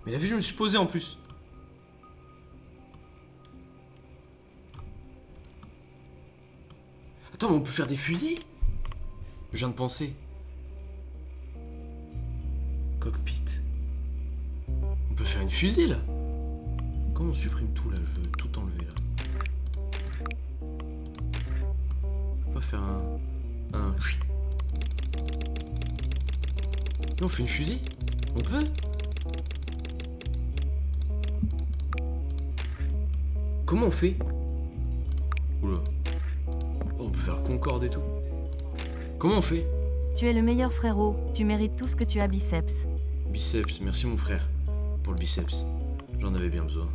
Mais la vue, je me suis posé en plus. Attends, mais on peut faire des fusées? Je viens de penser. Cockpit. On peut faire une fusée là. Comment on supprime tout là? Je veux tout enlever là. On peut pas faire un... Non, on fait une fusée? On peut? Comment on fait? Oula. Oh, on peut faire Concorde et tout. Comment on fait? Tu es le meilleur frérot, tu mérites tout ce que tu as biceps. Biceps, merci mon frère. Pour le biceps. J'en avais bien besoin.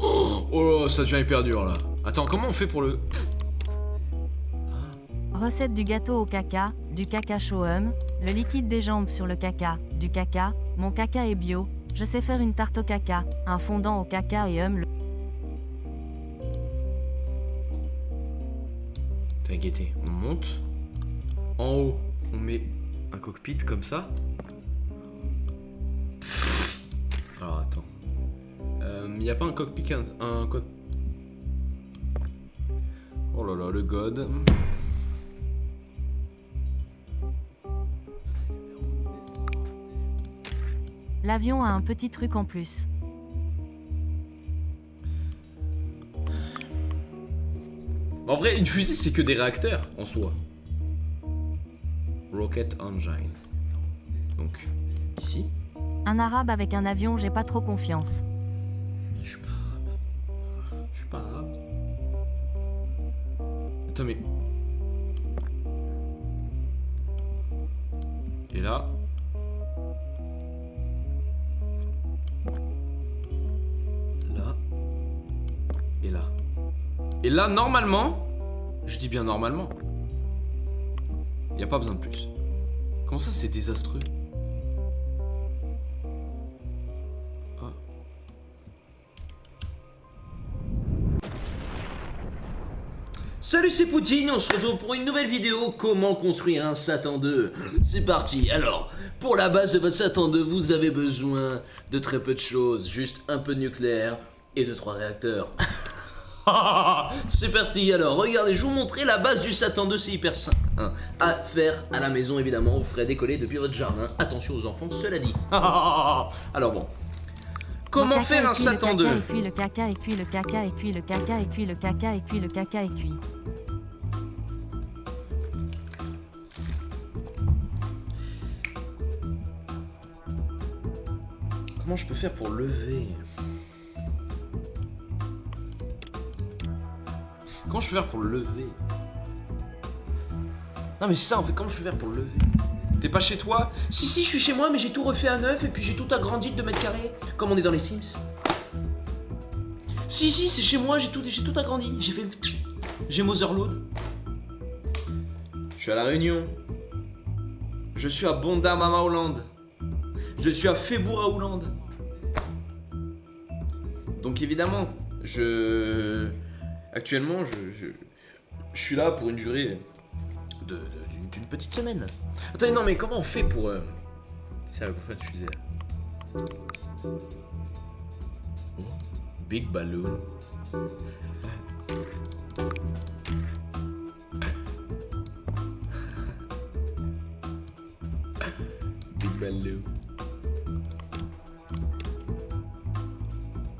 Oh là, ça devient hyper dur là. Attends, comment on fait pour le... Recette du gâteau au caca, du caca shoum, le liquide des jambes sur le caca, du caca, mon caca est bio, je sais faire une tarte au caca, un fondant au caca et le... T'as guetté, on monte. En haut, on met un cockpit comme ça. y a pas un cockpit, un coq... Oh là là, le god. L'avion a un petit truc en plus. En vrai, une fusée, c'est que des réacteurs, en soi. Rocket Engine. Donc, ici. Un arabe avec un avion, j'ai pas trop confiance. Je suis pas arabe. Je suis pas arabe. Attends, mais... Et là... Là... Et là. Et là, normalement... Je dis bien normalement. Y a pas besoin de plus. Comment ça, c'est désastreux? Ah. Salut, c'est Poutine, on se retrouve pour une nouvelle vidéo, comment construire un Satan 2. C'est parti. Alors, pour la base de votre Satan 2, vous avez besoin de très peu de choses, juste un peu de nucléaire et 2-3 réacteurs. C'est parti. Alors, regardez, je vais vous montrer la base du Satan 2, c'est hyper simple à faire à la maison, évidemment, vous ferez décoller depuis votre jardin. Attention aux enfants, cela dit. Alors bon, comment faire un Satan 2? Et puis le caca, et puis le caca, et puis le caca, et puis le caca, et puis le caca, et puis... Comment je peux faire pour lever? Comment je peux faire pour le lever? Non mais c'est ça en fait, comment je peux faire pour le lever? T'es pas chez toi? Si, je suis chez moi mais j'ai tout refait à neuf et puis j'ai tout agrandi de 2 mètres carrés, comme on est dans les Sims. Si, c'est chez moi, j'ai tout agrandi, j'ai Motherload. Je suis à La Réunion. Je suis à Bonda Mama Hollande. Je suis à Feboura Hollande. Donc évidemment, actuellement, je suis là pour une durée d'une petite semaine. Attendez, non, mais comment on fait pour... C'est la fois de fusée, là. Oh, Big Balloon. Big Balloon.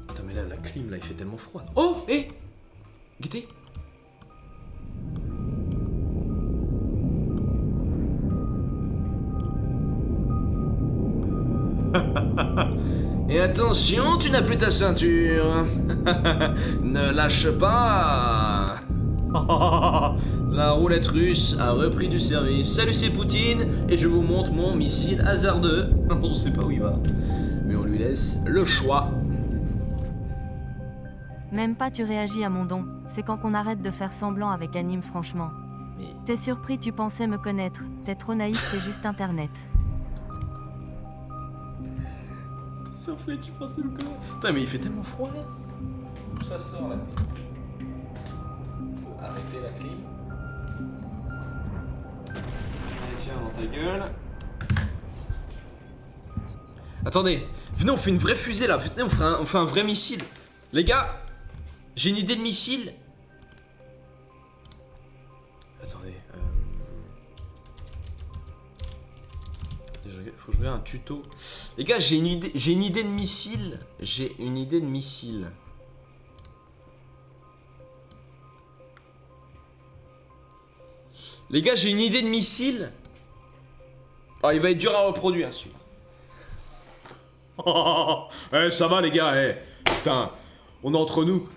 Attends, mais là, la clim, là, il fait tellement froid. Oh, hé Guettez. Et attention, tu n'as plus ta ceinture. Ne lâche pas. La roulette russe a repris du service. Salut, c'est Poutine et je vous montre mon missile hasardeux. On sait pas où il va, mais on lui laisse le choix. Même pas tu réagis à mon don, c'est quand qu'on arrête de faire semblant avec Anime franchement. Mais... T'es surpris, tu pensais me connaître, t'es trop naïf, c'est juste internet. C'est en fait, tu pensais me connaître. Putain, mais il fait tellement froid là. D'où ça sort la clim? Faut arrêter la clim. Allez, tiens, dans ta gueule. Attendez, venez, on fait une vraie fusée là. Venez, on fait un vrai missile. Les gars, j'ai une idée de missile. Attendez. Faut que je regarde un tuto. Les gars, j'ai une idée de missile. Les gars, j'ai une idée de missile. Oh, il va être dur à reproduire celui-là. Eh, ça va les gars, putain, on est entre nous.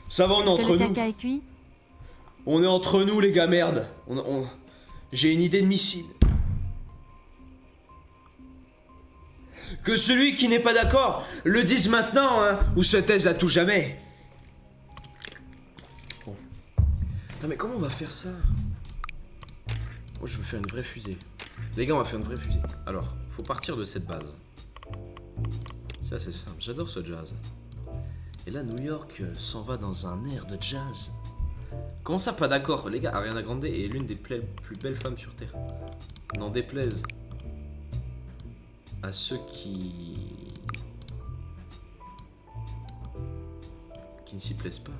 Ça va, on est entre nous. Le caca est cuit ? On est entre nous les gars, merde. J'ai une idée de missile. Que celui qui n'est pas d'accord le dise maintenant, hein, ou se taise à tout jamais. Bon. Attends, mais comment on va faire ça? Moi, je veux faire une vraie fusée. Les gars, on va faire une vraie fusée. Alors, faut partir de cette base. Ça, c'est simple. J'adore ce jazz. Et là, New York s'en va dans un air de jazz. Comment ça, pas d'accord? Les gars, Ariana Grande est l'une des plus belles femmes sur Terre. N'en déplaise à ceux qui qui ne s'y plaisent pas.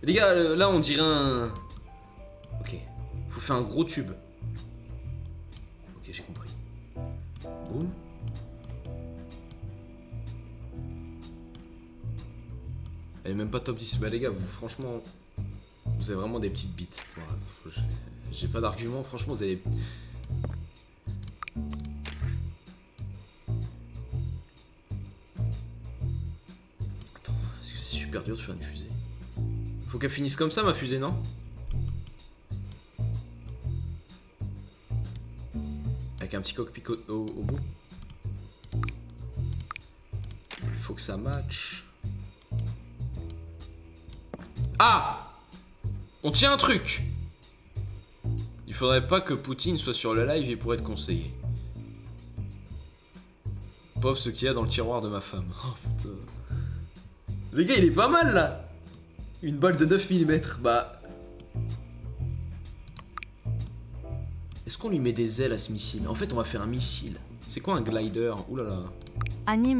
Mais les gars, là on dirait un... Ok, faut faire un gros tube. Ok, j'ai compris. Boum. Elle est même pas top 10. Bah les gars, vous franchement, vous avez vraiment des petites bites. Voilà. J'ai pas d'argument, franchement vous avez... Attends, parce que c'est super dur de faire une fusée. Faut qu'elle finisse comme ça ma fusée, non? Avec un petit cockpit au bout. Il faut que ça matche. Ah! On tient un truc! Il faudrait pas que Poutine soit sur le live et pour être conseillé. Pauvre ce qu'il y a dans le tiroir de ma femme. Oh putain. Les gars, il est pas mal là! Une balle de 9 mm, bah... Est-ce qu'on lui met des ailes à ce missile? En fait, on va faire un missile. C'est quoi un glider? Ouh là là. Anime